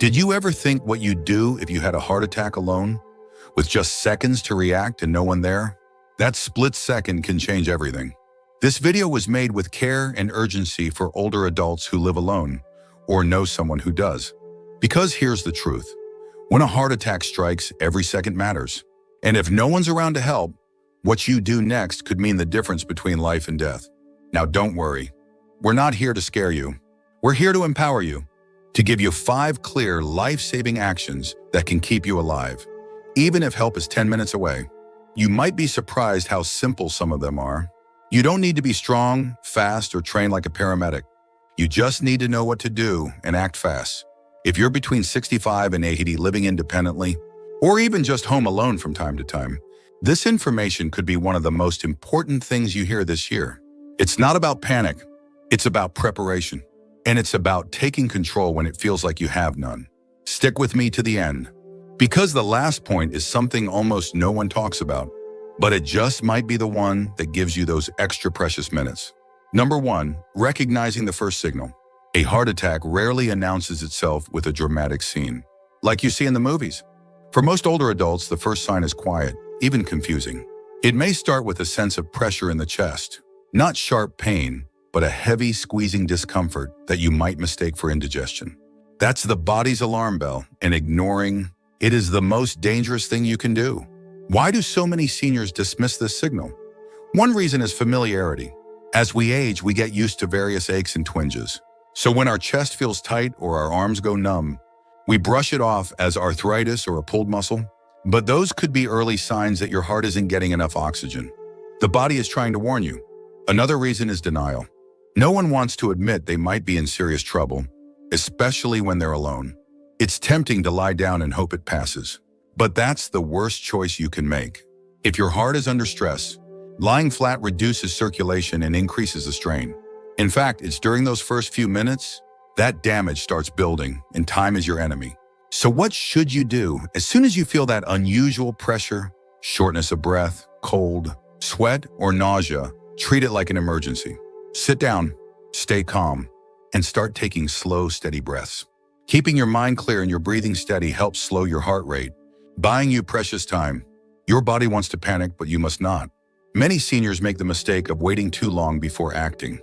Did you ever think what you'd do if you had a heart attack alone, with just seconds to react and no one there? That split second can change everything. This video was made with care and urgency for older adults who live alone or know someone who does. Because here's the truth. When a heart attack strikes, every second matters. And if no one's around to help, what you do next could mean the difference between life and death. Now don't worry. We're not here to scare you. We're here to empower you, to give you 5 clear, life-saving actions that can keep you alive, even if help is 10 minutes away. You might be surprised how simple some of them are. You don't need to be strong, fast, or trained like a paramedic. You just need to know what to do and act fast. If you're between 65 and 80 living independently, or even just home alone from time to time, this information could be one of the most important things you hear this year. It's not about panic. It's about preparation. And it's about taking control when it feels like you have none. Stick with me to the end, because the last point is something almost no one talks about, but it just might be the one that gives you those extra precious minutes. Number 1, recognizing the first signal. A heart attack rarely announces itself with a dramatic scene, like you see in the movies. For most older adults, the first sign is quiet, even confusing. It may start with a sense of pressure in the chest, not sharp pain, but a heavy squeezing discomfort that you might mistake for indigestion. That's the body's alarm bell, and ignoring it is the most dangerous thing you can do. Why do so many seniors dismiss this signal? One reason is familiarity. As we age, we get used to various aches and twinges. So when our chest feels tight or our arms go numb, we brush it off as arthritis or a pulled muscle. But those could be early signs that your heart isn't getting enough oxygen. The body is trying to warn you. Another reason is denial. No one wants to admit they might be in serious trouble, especially when they're alone. It's tempting to lie down and hope it passes. But that's the worst choice you can make. If your heart is under stress, lying flat reduces circulation and increases the strain. In fact, it's during those first few minutes that damage starts building, and time is your enemy. So what should you do as soon as you feel that unusual pressure, shortness of breath, cold, sweat, or nausea? Treat it like an emergency. Sit down, stay calm, and start taking slow, steady breaths. Keeping your mind clear and your breathing steady helps slow your heart rate, buying you precious time. Your body wants to panic, but you must not. Many seniors make the mistake of waiting too long before acting.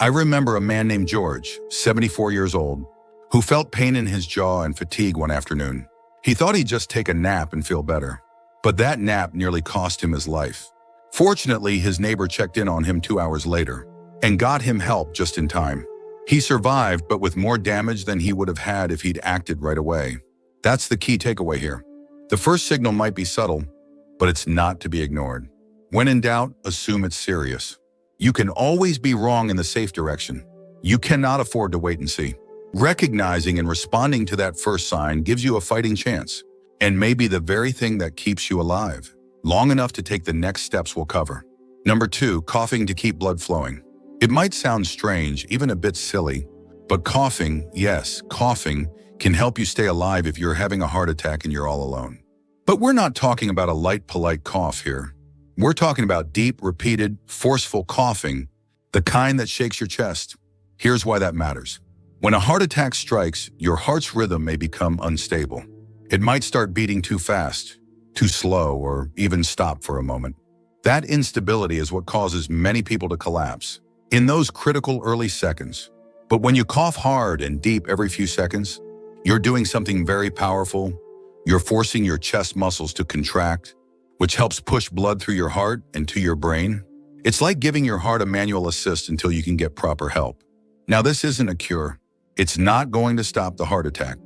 I remember a man named George, 74 years old, who felt pain in his jaw and fatigue one afternoon. He thought he'd just take a nap and feel better, but that nap nearly cost him his life. Fortunately, his neighbor checked in on him 2 hours later and got him help just in time. He survived, but with more damage than he would have had if he'd acted right away. That's the key takeaway here. The first signal might be subtle, but it's not to be ignored. When in doubt, assume it's serious. You can always be wrong in the safe direction. You cannot afford to wait and see. Recognizing and responding to that first sign gives you a fighting chance, and may be the very thing that keeps you alive, long enough to take the next steps we'll cover. Number 2, coughing to keep blood flowing. It might sound strange, even a bit silly, but coughing, yes, coughing, can help you stay alive if you're having a heart attack and you're all alone. But we're not talking about a light, polite cough here. We're talking about deep, repeated, forceful coughing, the kind that shakes your chest. Here's why that matters. When a heart attack strikes, your heart's rhythm may become unstable. It might start beating too fast, too slow, or even stop for a moment. That instability is what causes many people to collapse in those critical early seconds. But when you cough hard and deep every few seconds, you're doing something very powerful. You're forcing your chest muscles to contract, which helps push blood through your heart and to your brain. It's like giving your heart a manual assist until you can get proper help. Now, this isn't a cure. It's not going to stop the heart attack,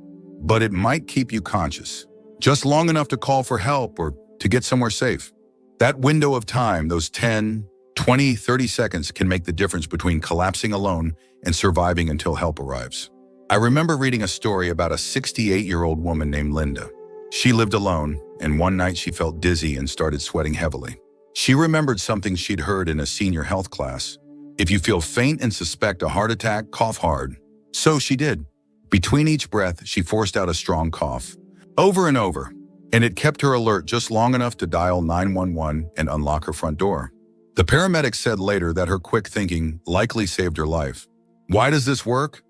but it might keep you conscious, just long enough to call for help or to get somewhere safe. That window of time, those 10, 20, 30 seconds, can make the difference between collapsing alone and surviving until help arrives. I remember reading a story about a 68-year-old woman named Linda. She lived alone, and one night she felt dizzy and started sweating heavily. She remembered something she'd heard in a senior health class. If you feel faint and suspect a heart attack, cough hard. So she did. Between each breath, she forced out a strong cough, over and over, and it kept her alert just long enough to dial 911 and unlock her front door. The paramedics said later that her quick thinking likely saved her life. Why does this work?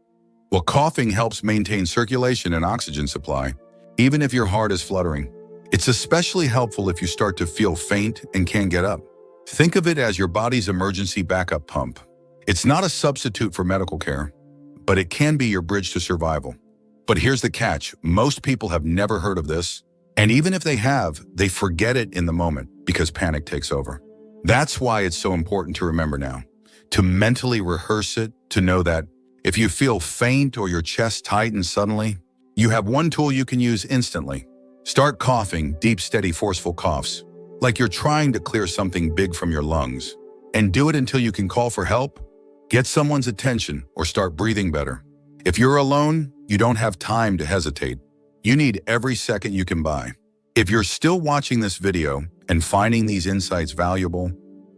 Well, coughing helps maintain circulation and oxygen supply, even if your heart is fluttering. It's especially helpful if you start to feel faint and can't get up. Think of it as your body's emergency backup pump. It's not a substitute for medical care, but it can be your bridge to survival. But here's the catch. Most people have never heard of this, and even if they have, they forget it in the moment because panic takes over. That's why it's so important to remember now, to mentally rehearse it, to know that if you feel faint or your chest tightens suddenly, you have one tool you can use instantly. Start coughing, deep, steady, forceful coughs, like you're trying to clear something big from your lungs. And do it until you can call for help, get someone's attention, or start breathing better. If you're alone, you don't have time to hesitate. You need every second you can buy. If you're still watching this video and finding these insights valuable,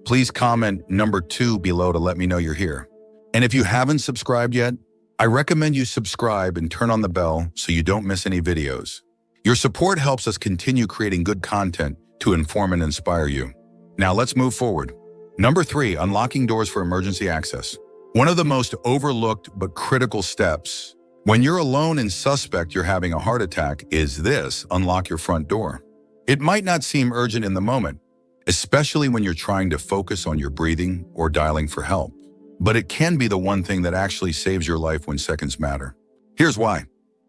please comment number 2 below to let me know you're here. And if you haven't subscribed yet, I recommend you subscribe and turn on the bell so you don't miss any videos. Your support helps us continue creating good content to inform and inspire you. Now let's move forward. Number 3, unlocking doors for emergency access. One of the most overlooked but critical steps when you're alone and suspect you're having a heart attack is this: unlock your front door. It might not seem urgent in the moment, especially when you're trying to focus on your breathing or dialing for help. But it can be the one thing that actually saves your life when seconds matter. Here's why.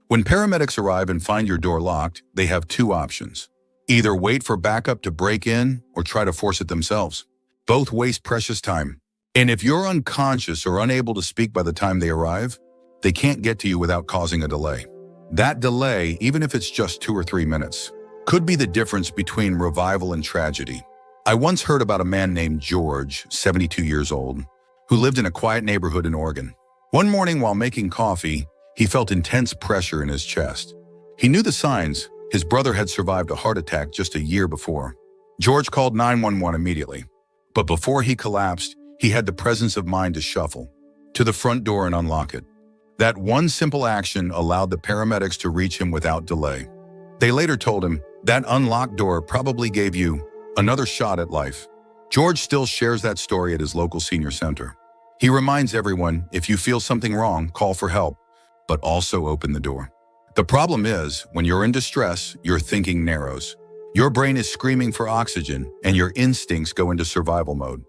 When paramedics arrive and find your door locked, they have 2 options. Either wait for backup to break in or try to force it themselves. Both waste precious time. And if you're unconscious or unable to speak by the time they arrive, they can't get to you without causing a delay. That delay, even if it's just 2 or 3 minutes, could be the difference between revival and tragedy. I once heard about a man named George, 72 years old, who lived in a quiet neighborhood in Oregon. One morning while making coffee, he felt intense pressure in his chest. He knew the signs. His brother had survived a heart attack just a year before. George called 911 immediately. But before he collapsed, he had the presence of mind to shuffle to the front door and unlock it. That one simple action allowed the paramedics to reach him without delay. They later told him that unlocked door probably gave you another shot at life. George still shares that story at his local senior center. He reminds everyone, if you feel something wrong, call for help, but also open the door. The problem is, when you're in distress, your thinking narrows. Your brain is screaming for oxygen, and your instincts go into survival mode.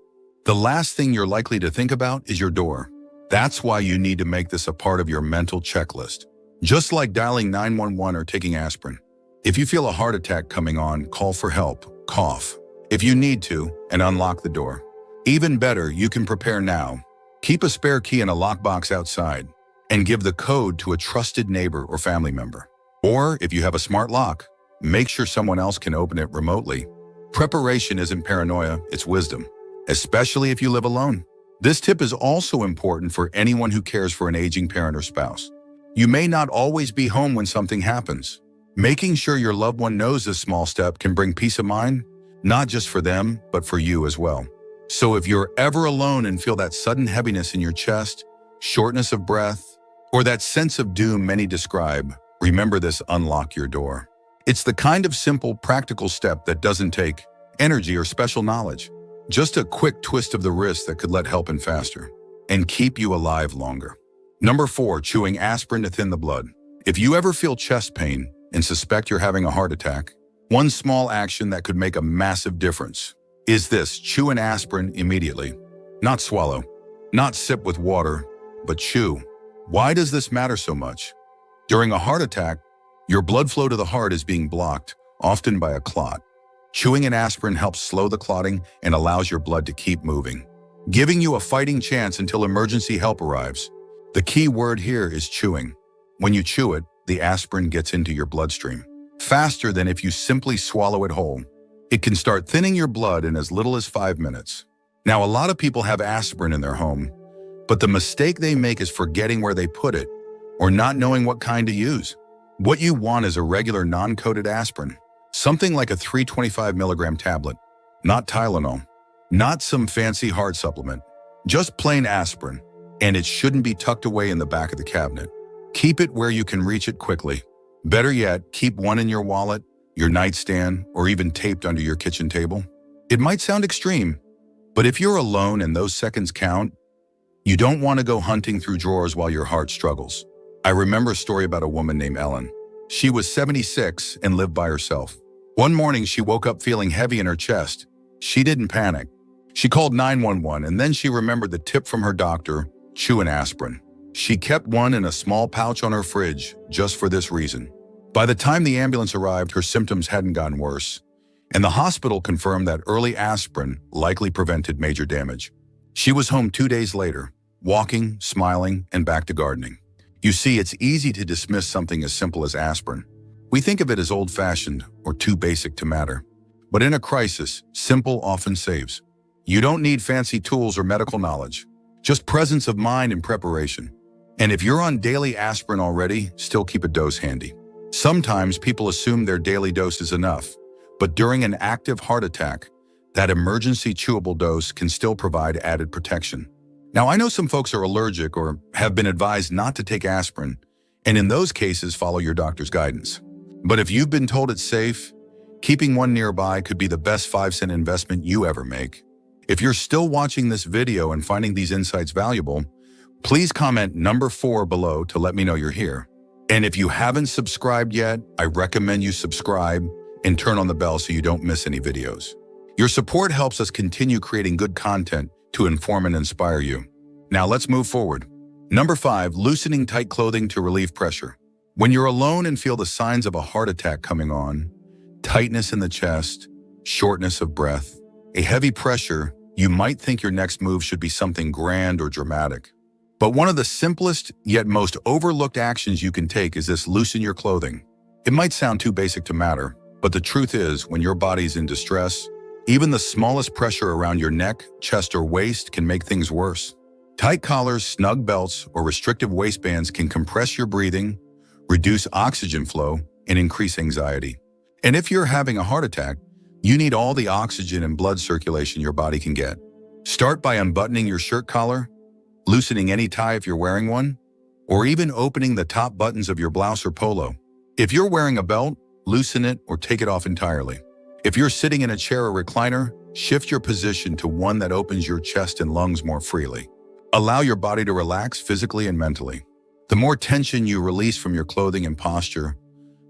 The last thing you're likely to think about is your door. That's why you need to make this a part of your mental checklist. Just like dialing 911 or taking aspirin. If you feel a heart attack coming on, call for help, cough, if you need to, and unlock the door. Even better, you can prepare now. Keep a spare key in a lockbox outside, and give the code to a trusted neighbor or family member. Or if you have a smart lock, make sure someone else can open it remotely. Preparation isn't paranoia, it's wisdom, especially if you live alone. This tip is also important for anyone who cares for an aging parent or spouse. You may not always be home when something happens. Making sure your loved one knows this small step can bring peace of mind, not just for them, but for you as well. So if you're ever alone and feel that sudden heaviness in your chest, shortness of breath, or that sense of doom many describe, remember this: unlock your door. It's the kind of simple, practical step that doesn't take energy or special knowledge. Just a quick twist of the wrist that could let help in faster and keep you alive longer. Number 4, chewing aspirin to thin the blood. If you ever feel chest pain and suspect you're having a heart attack, one small action that could make a massive difference is this: chew an aspirin immediately. Not swallow, not sip with water, but chew. Why does this matter so much? During a heart attack, your blood flow to the heart is being blocked, often by a clot. Chewing an aspirin helps slow the clotting and allows your blood to keep moving, giving you a fighting chance until emergency help arrives. The key word here is chewing. When you chew it, the aspirin gets into your bloodstream faster than if you simply swallow it whole. It can start thinning your blood in as little as 5 minutes. Now, a lot of people have aspirin in their home, but the mistake they make is forgetting where they put it or not knowing what kind to use. What you want is a regular non-coated aspirin, something like a 325 milligram tablet, not Tylenol, not some fancy heart supplement, just plain aspirin, and it shouldn't be tucked away in the back of the cabinet. Keep it where you can reach it quickly. Better yet, keep one in your wallet, your nightstand, or even taped under your kitchen table. It might sound extreme, but if you're alone and those seconds count, you don't want to go hunting through drawers while your heart struggles. I remember a story about a woman named Ellen. She was 76 and lived by herself. One morning, she woke up feeling heavy in her chest. She didn't panic. She called 911, and then she remembered the tip from her doctor: chew an aspirin. She kept one in a small pouch on her fridge just for this reason. By the time the ambulance arrived, her symptoms hadn't gotten worse, and the hospital confirmed that early aspirin likely prevented major damage. She was home 2 days later, walking, smiling, and back to gardening. You see, it's easy to dismiss something as simple as aspirin. We think of it as old-fashioned or too basic to matter. But in a crisis, simple often saves. You don't need fancy tools or medical knowledge, just presence of mind and preparation. And if you're on daily aspirin already, still keep a dose handy. Sometimes people assume their daily dose is enough, but during an active heart attack, that emergency chewable dose can still provide added protection. Now, I know some folks are allergic or have been advised not to take aspirin, and in those cases, follow your doctor's guidance. But if you've been told it's safe, keeping one nearby could be the best 5-cent investment you ever make. If you're still watching this video and finding these insights valuable, please comment number 4 below to let me know you're here. And if you haven't subscribed yet, I recommend you subscribe and turn on the bell so you don't miss any videos. Your support helps us continue creating good content to inform and inspire you. Now let's move forward. Number 5, loosening tight clothing to relieve pressure. When you're alone and feel the signs of a heart attack coming on, tightness in the chest, shortness of breath, a heavy pressure, you might think your next move should be something grand or dramatic. But one of the simplest yet most overlooked actions you can take is this: loosen your clothing. It might sound too basic to matter, but the truth is, when your body's in distress, even the smallest pressure around your neck, chest, or waist can make things worse. Tight collars, snug belts, or restrictive waistbands can compress your breathing, reduce oxygen flow, and increase anxiety. And if you're having a heart attack, you need all the oxygen and blood circulation your body can get. Start by unbuttoning your shirt collar, loosening any tie if you're wearing one, or even opening the top buttons of your blouse or polo. If you're wearing a belt, loosen it or take it off entirely. If you're sitting in a chair or recliner, shift your position to one that opens your chest and lungs more freely. Allow your body to relax physically and mentally. The more tension you release from your clothing and posture,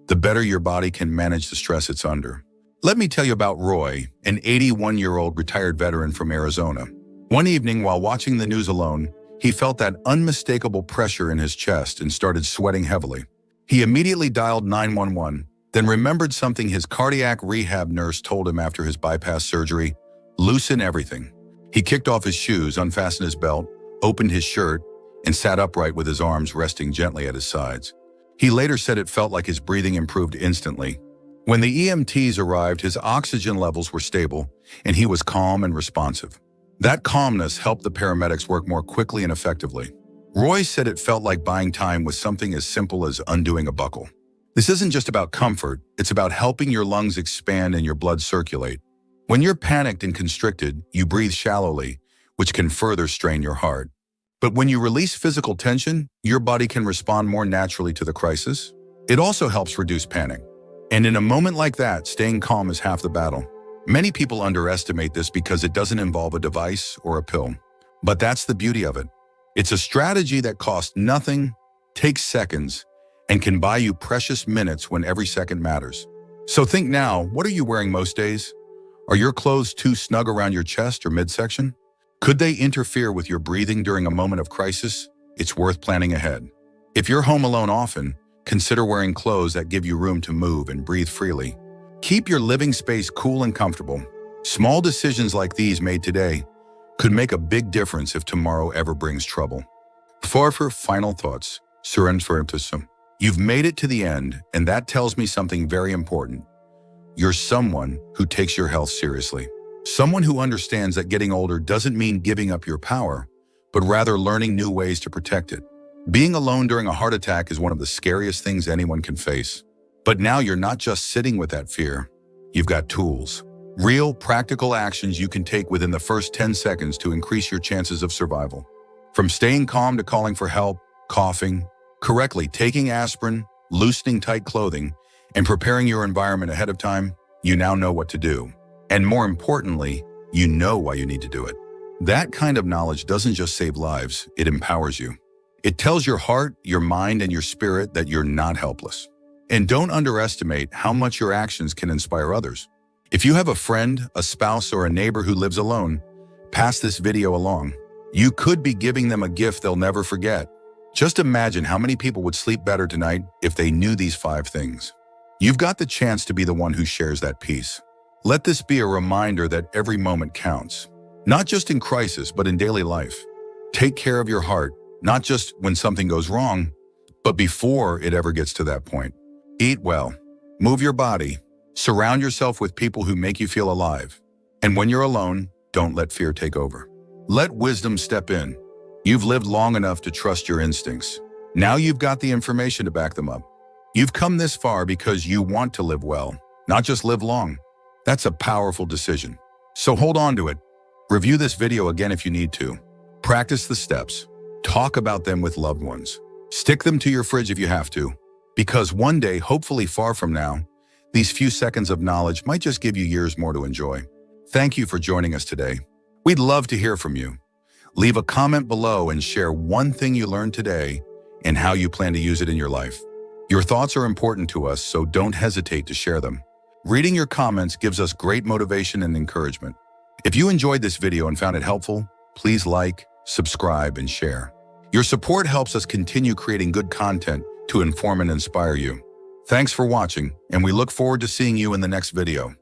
the better your body can manage the stress it's under. Let me tell you about Roy, an 81-year-old retired veteran from Arizona. One evening, while watching the news alone, he felt that unmistakable pressure in his chest and started sweating heavily. He immediately dialed 911, then remembered something his cardiac rehab nurse told him after his bypass surgery: loosen everything. He kicked off his shoes, unfastened his belt, opened his shirt, and sat upright with his arms resting gently at his sides. He later said it felt like his breathing improved instantly. When the EMTs arrived, his oxygen levels were stable, and he was calm and responsive. That calmness helped the paramedics work more quickly and effectively. Roy said it felt like buying time with something as simple as undoing a buckle. This isn't just about comfort, it's about helping your lungs expand and your blood circulate. When you're panicked and constricted, you breathe shallowly, which can further strain your heart. But when you release physical tension, your body can respond more naturally to the crisis. It also helps reduce panic. And in a moment like that, staying calm is half the battle. Many people underestimate this because it doesn't involve a device or a pill. But that's the beauty of it. It's a strategy that costs nothing, takes seconds, and can buy you precious minutes when every second matters. So think now, what are you wearing most days? Are your clothes too snug around your chest or midsection? Could they interfere with your breathing during a moment of crisis? It's worth planning ahead. If you're home alone often, consider wearing clothes that give you room to move and breathe freely. Keep your living space cool and comfortable. Small decisions like these made today could make a big difference if tomorrow ever brings trouble. For final thoughts, surrender. You've made it to the end, and that tells me something very important. You're someone who takes your health seriously. Someone who understands that getting older doesn't mean giving up your power, but rather learning new ways to protect it. Being alone during a heart attack is one of the scariest things anyone can face. But now you're not just sitting with that fear. You've got tools. Real, practical actions you can take within the first 10 seconds to increase your chances of survival. From staying calm to calling for help, coughing, correctly taking aspirin, loosening tight clothing, and preparing your environment ahead of time, you now know what to do. And more importantly, you know why you need to do it. That kind of knowledge doesn't just save lives, it empowers you. It tells your heart, your mind, and your spirit that you're not helpless. And don't underestimate how much your actions can inspire others. If you have a friend, a spouse, or a neighbor who lives alone, pass this video along. You could be giving them a gift they'll never forget. Just imagine how many people would sleep better tonight if they knew these 5 things. You've got the chance to be the one who shares that peace. Let this be a reminder that every moment counts. Not just in crisis, but in daily life. Take care of your heart, not just when something goes wrong, but before it ever gets to that point. Eat well. Move your body. Surround yourself with people who make you feel alive. And when you're alone, don't let fear take over. Let wisdom step in. You've lived long enough to trust your instincts. Now you've got the information to back them up. You've come this far because you want to live well, not just live long. That's a powerful decision. So hold on to it. Review this video again if you need to. Practice the steps. Talk about them with loved ones. Stick them to your fridge if you have to. Because one day, hopefully far from now, these few seconds of knowledge might just give you years more to enjoy. Thank you for joining us today. We'd love to hear from you. Leave a comment below and share one thing you learned today and how you plan to use it in your life. Your thoughts are important to us, so don't hesitate to share them. Reading your comments gives us great motivation and encouragement. If you enjoyed this video and found it helpful, please like, subscribe, and share. Your support helps us continue creating good content to inform and inspire you. Thanks for watching, and we look forward to seeing you in the next video.